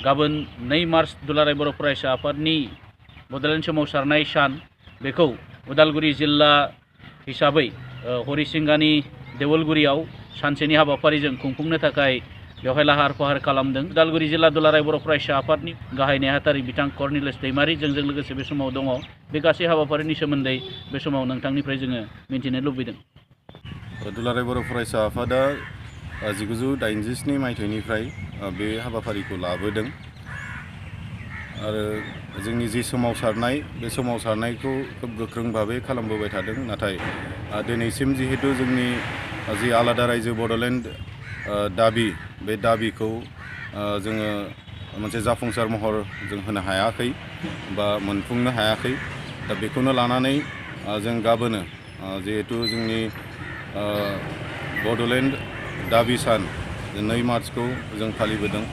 गाबोन 2 मार्च दुलाराय बर' फरायसा आफादनि बड'लेण्ड सोमावसारनाय सान बेखौ उदालगुरि जिल्ला हिसाबै हरिसिंगानि देवलगुरियाव सानसेनि हाबाफारिजों खुंफुंनो थाखाय बेवहाय लाहार फाहार खालामदों। उदालगुरि जिल्ला दुलाराय बर' फरायसा आफादनि गाहाय नेहाथारि बिथां कर्नेलियास दैमारि जोंजों लोगोसे बे समाव दङ। बे गासै हाबाफारिनि सोमोन्दै बे समाव नोंथांनिफ्राय जोङो मिन्थिनो लुबैदों। दुलाराय बर' फरायसा आफादा 1987 मायथाइनिफ्राय बे हाबाफारिखौ लाबोदों आरो जोंनि जि सोमावसारनाय बे सोमावसारनायखौ खोब गोख्रों भाबै खालामबोबाय थादों। नाथाय दिनैसिम जिहेतु जोंनि जि आलादा रायजो बड'लेण्ड दाबि बे दाबिखौ जोङो मोनसे जाफुंसार महर जों होनो हायाखै बा मोनफुंनो हायाखै। दा बेखौनो लानानै जों गाबोनो जिहेतु जोंनि बड'लेण्ड दाबि सान 2 मार्चखौ जों फालिबोदों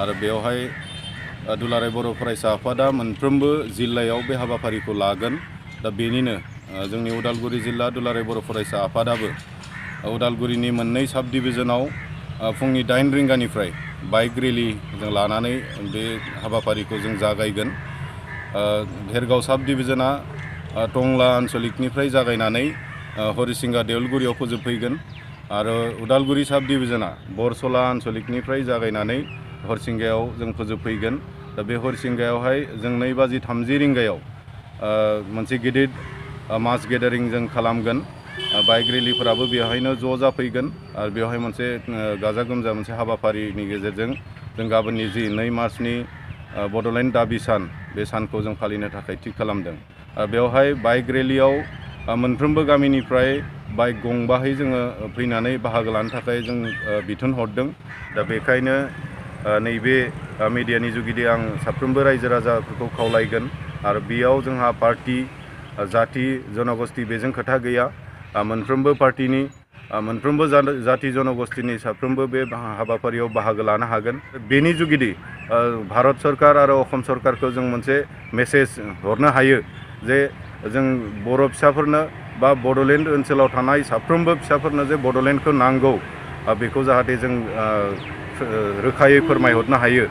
आरो बेवहाय दुलाराय बर' फरायसा आफादा मोनफ्रोमबो जिल्लायाव बे हाबाफारिखौ लागोन। दा बेनिनो जोंनि उदालगुरि जिल्ला दुलाराय बर' फरायसा आफादाबो उदालगुरिनि मोननै साब डिभिजनाव फुंनि 8 रिंगानिफ्राय बाइक रेलि जों लानानै बे हाबाफारिखौ जों जागायगोन। धेरगाव साब डिभिजना टंला आन्सलिकनिफ्राय जागायनानै हरिसिंगा देवलगुरियाव फोजोबफैगोन आरो उदालगुरि साब डिभिजना बरसला आन्सलिकनिफ्राय जागायनानै हरिसिंगायाव जों फोजोबफैगोन। दा बे हरिसिंगायावहाय जों 2:30 रिंगायाव मोनसे गिदिर मास गेदारिं जों खालामगोन। बाइक रेलिफोराबो बेवहायनो ज' जाफैगोन आरो बेवहाय मोनसे गाजा गोमजा मोनसे हाबाफारिनि गेजेरजों जों गाबोननि जि 2 मार्चनि बड'लेण्ड दाबि सान बे सानखौ जों फालिनो थाखाय थि खालामदों। बेवहाय बाइक रेलियाव मोनफ्रोमबो गामिनिफ्राय बाइक गंबाहै जोङो फैनानै बाहागो लानो थाखाय जों बिथोन हरदों। दा बेखायनो नैबे मिडियानि जुगिदि आं साफ्रोमबो रायजो राजाफोरखौ खावलायगोन आरो बेयाव जोंहा पार्टी जाति जनगोष्ठी बेजों खोथा गैया। मोनफ्रोमबो पार्टीनि मोनफ्रोमबो जाति जनगोष्ठीनि साफ्रोमबो बे हाबाफारियाव बाहागो लानो हागोन। बेनि जुगिदि भारत सरकार आरो असम सरकारखौ जों मोनसे मेसेज हरनो हायो जे जों बर' फिसाफोरनो बा बड'लेण्ड ओनसोलाव थानाय साफ्रोमबो फिसाफोरनो जे बड'लेण्डखौ नांगौ बेखौ जाहाथे जों रोखायै फोरमायहरनो हायो।